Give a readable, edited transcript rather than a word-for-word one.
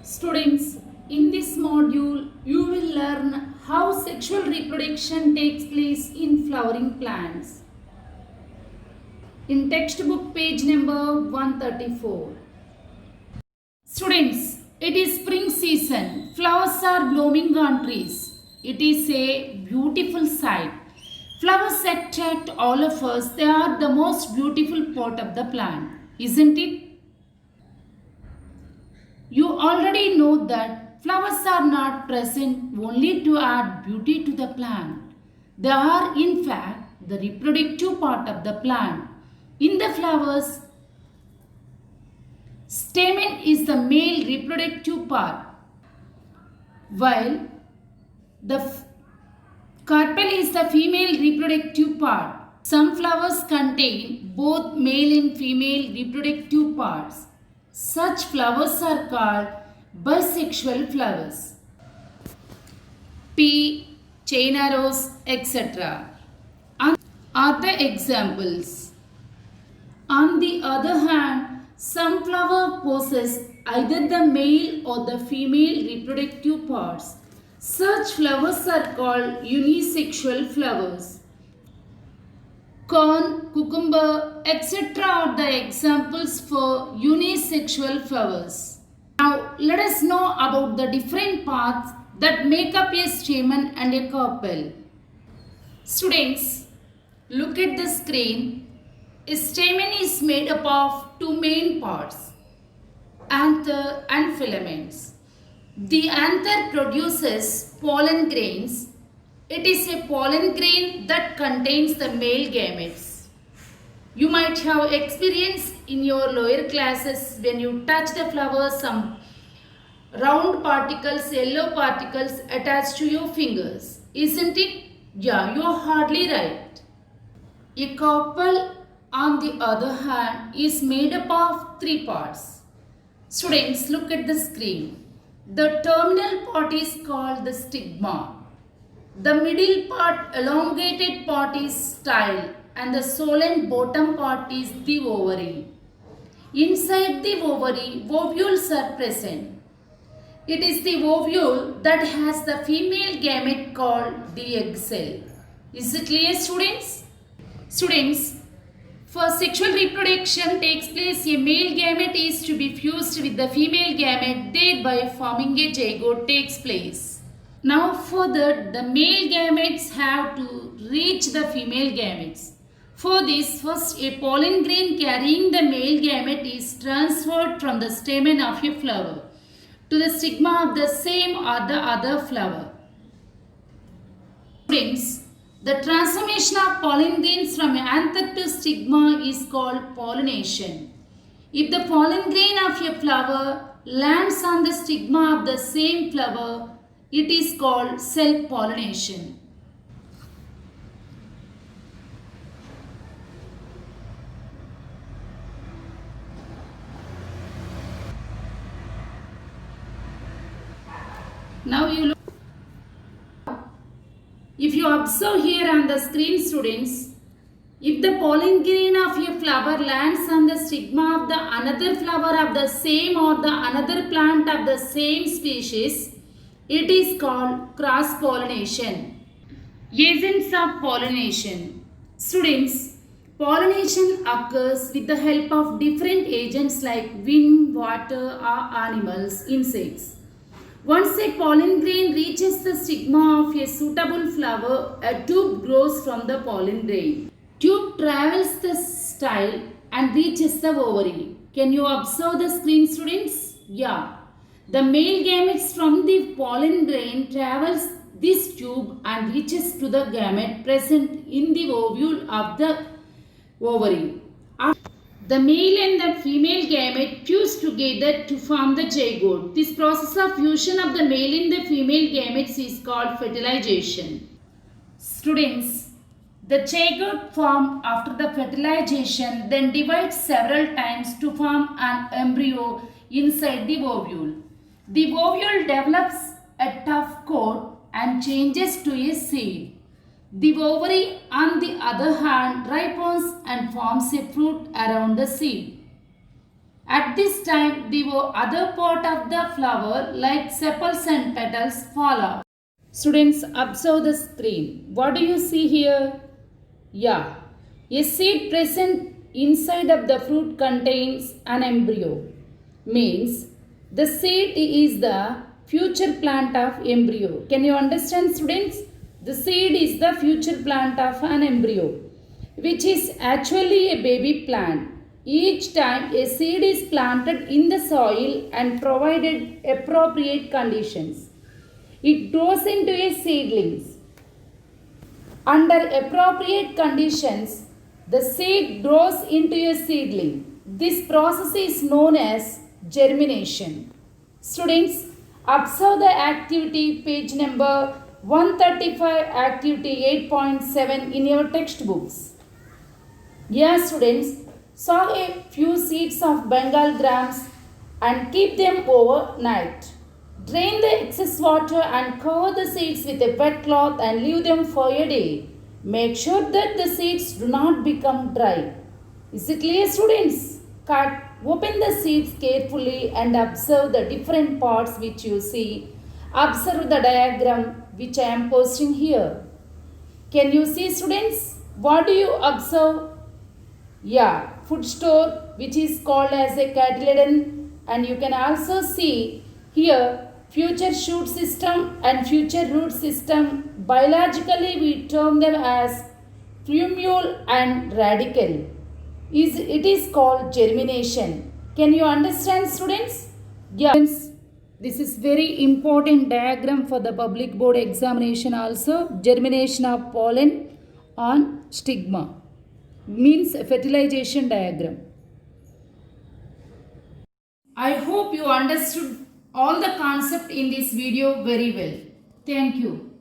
Students, in this module, you will learn how sexual reproduction takes place in flowering plants. In textbook page number 134. Students, it is spring season. Flowers are blooming on trees. It is a beautiful sight. Flowers attract all of us. They are the most beautiful part of the plant, isn't it? You already know that flowers are not present only to add beauty to the plant. They are in fact the reproductive part of the plant. In the flowers, stamen is the male reproductive part, while the carpel is the female reproductive part. Some flowers contain both male and female reproductive parts. Such flowers are called bisexual flowers. Pea, China rose, etc. are the examples. On the other hand, some flowers possess either the male or the female reproductive parts. Such flowers are called unisexual flowers. Corn, cucumber, etc. are the examples for unisexual flowers. Now, let us know about the different parts that make up a stamen and a carpel. Students, look at the screen. A stamen is made up of two main parts, anther and filaments. The anther produces pollen grains. It is a pollen grain that contains the male gametes. You might have experienced in your lower classes when you touch the flower some round particles, yellow particles attached to your fingers. Isn't it? Yeah, you are hardly right. A carpel, on the other hand, is made up of three parts. Students, look at the screen. The terminal part is called the stigma. The middle part, elongated part is style, and the sole and bottom part is the ovary. Inside the ovary, ovules are present. It is the ovule that has the female gamete called the egg cell. Is it clear, students? Students, for sexual reproduction takes place, a male gamete is to be fused with the female gamete, thereby forming a zygote takes place. Now further, the male gametes have to reach the female gametes. For this, first a pollen grain carrying the male gamete is transferred from the stamen of a flower to the stigma of the same or the other flower. Friends, the transformation of pollen grains from anther to stigma is called pollination. If the pollen grain of a flower lands on the stigma of the same flower, it is called self-pollination. Now you look. If you observe here on the screen, students, if the pollen grain of a flower lands on the stigma of the another flower of the same or the another plant of the same species, it is called cross-pollination. Agents of pollination. Students, pollination occurs with the help of different agents like wind, water, or animals, insects. Once a pollen grain reaches the stigma of a suitable flower, a tube grows from the pollen grain. Tube travels the style and reaches the ovary. Can you observe the screen, students? Yeah. The male gametes from the pollen grain travels this tube and reaches to the gamete present in the ovule of the ovary. The male and the female gamete fuse together to form the zygote. This process of fusion of the male and the female gametes is called fertilization. Students, the zygote formed after the fertilization then divides several times to form an embryo inside the ovule. The ovule develops a tough coat and changes to a seed. The ovary, on the other hand, ripens and forms a fruit around the seed. At this time, the other part of the flower like sepals and petals fall off. Students, observe the screen. What do you see here? Yeah, a seed present inside of the fruit contains an embryo. Means the seed is the future plant of embryo. Can you understand, students? The seed is the future plant of an embryo, which is actually a baby plant. Each time a seed is planted in the soil and provided appropriate conditions, it grows into a seedling. Under appropriate conditions, the seed grows into a seedling. This process is known as germination. Students, observe the activity page number 135, activity 8.7 in your textbooks. Here students, sow a few seeds of Bengal grams and keep them overnight. Drain the excess water and cover the seeds with a wet cloth and leave them for a day. Make sure that the seeds do not become dry. Is it clear, students? Open the seeds carefully and observe the different parts which you see. Observe the diagram which I am posting here. Can you see, students? What do you observe? Yeah, food store which is called as a cotyledon, and you can also see here future shoot system and future root system. Biologically we term them as plumule and radicle. It is called germination. Can you understand, students? Yeah. This is very important diagram for the public board examination also. Germination of pollen on stigma means fertilization diagram. I hope you understood all the concept in this video very well. Thank you.